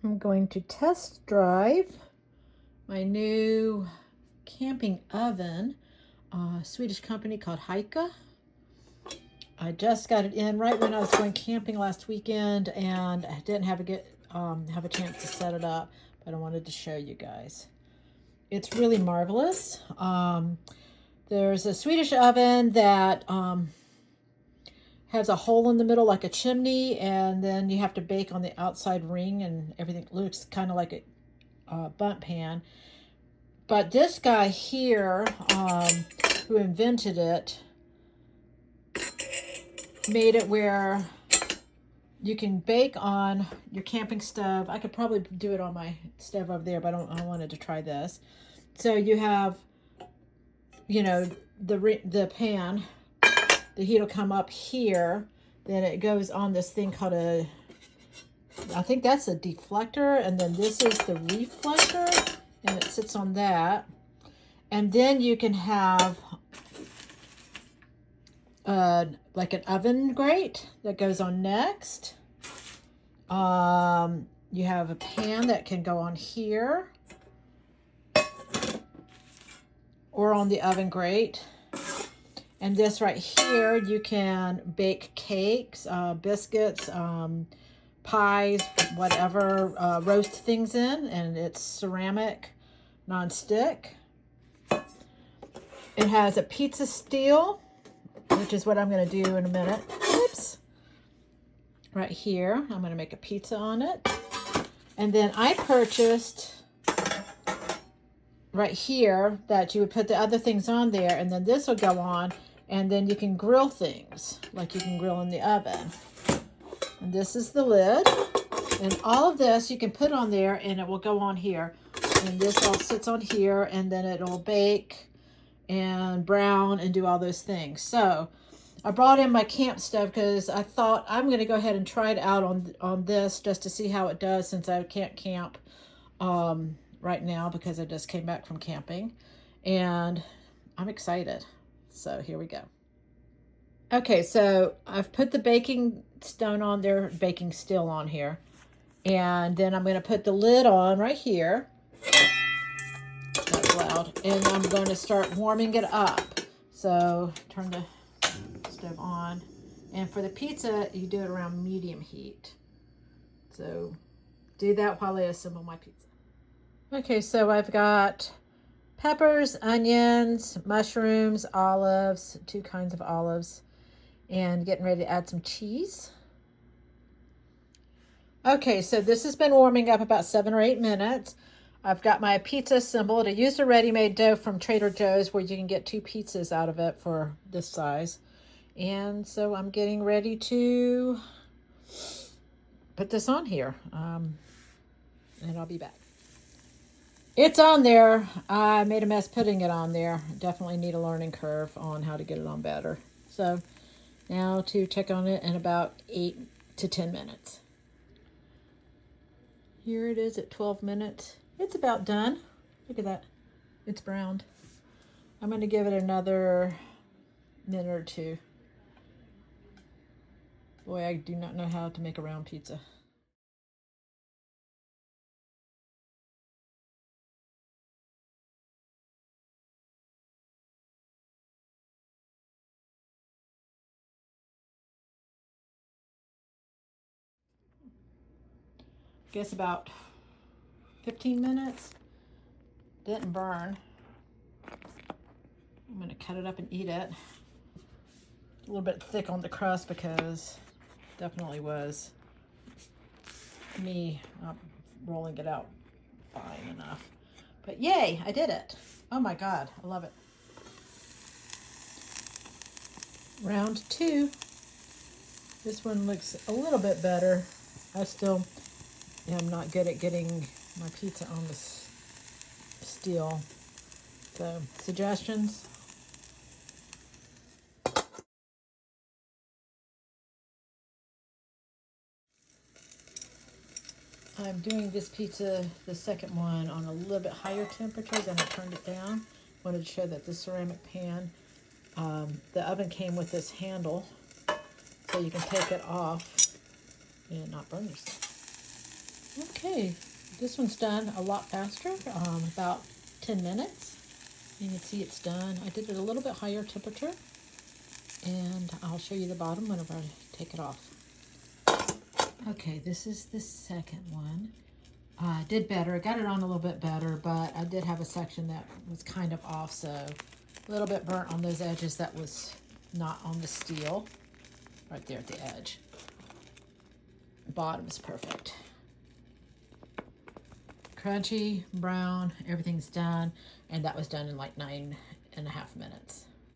I'm going to test drive my new camping oven, Swedish company called Hajka. I just got it in right when I was going camping last weekend, and I didn't have a chance to set it up, but I wanted to show you guys. It's really marvelous. There's a Swedish oven that has a hole in the middle like a chimney, and then you have to bake on the outside ring, and everything looks kind of like a bundt pan. But this guy here, who invented it, made it where you can bake on your camping stove. I could probably do it on my stove over there, but I wanted to try this. So you have, the pan. The heat will come up here, then it goes on this thing called I think that's a deflector, and then this is the reflector, and it sits on that. And then you can have like an oven grate that goes on next. You have a pan that can go on here or on the oven grate. And this right here, you can bake cakes, biscuits, pies, whatever, roast things in, and it's ceramic, non-stick. It has a pizza steel, which is what I'm going to do in a minute. Oops. Right here, I'm going to make a pizza on it. And then I purchased right here that you would put the other things on there, and then this will go on, and then you can grill things like you can grill in the oven. And this is the lid, and all of this you can put on there, and it will go on here, and this all sits on here, and then it'll bake and brown and do all those things. So I brought in my camp stove because I thought I'm going to go ahead and try it out on this just to see how it does, since I can't camp right now because I just came back from camping, and I'm excited. So here we go. Okay, so I've put the baking stone on there, baking steel on here, and then I'm going to put the lid on right here. That's loud. And I'm going to start warming it up. So turn the stove on, and for the pizza you do it around medium heat. So do that while I assemble my pizza. Okay, so I've got peppers, onions, mushrooms, olives, 2 kinds of olives, and getting ready to add some cheese. Okay, so this has been warming up about 7 or 8 minutes. I've got my pizza assembled. I used a ready-made dough from Trader Joe's where you can get 2 pizzas out of it for this size. And so I'm getting ready to put this on here, and I'll be back. It's on there. I made a mess putting it on there. Definitely need a learning curve on how to get it on better. So now to check on it in about 8 to 10 minutes. Here it is at 12 minutes. It's about done. Look at that. It's browned. I'm going to give it another minute or 2. Boy, I do not know how to make a round pizza. Guess about 15 minutes. Didn't burn. I'm going to cut it up and eat it. A little bit thick on the crust because definitely was me not rolling it out fine enough. But yay, I did it. Oh my God, I love it. Round 2. This one looks a little bit better. I still am not good at getting my pizza on the steel. So, suggestions? I'm doing this pizza, the second one, on a little bit higher temperature than I turned it down. Wanted to show that the ceramic pan, the oven came with this handle, so you can take it off and not burn yourself. Okay. Okay, this one's done a lot faster, about 10 minutes. You can see it's done. I did it a little bit higher temperature, and I'll show you the bottom whenever I take it off. Okay, this is the second one. I did better. I got it on a little bit better, but I did have a section that was kind of off, so a little bit burnt on those edges that was not on the steel. Right there at the edge. The bottom is perfect. Crunchy, brown, everything's done, and that was done in like 9.5 minutes.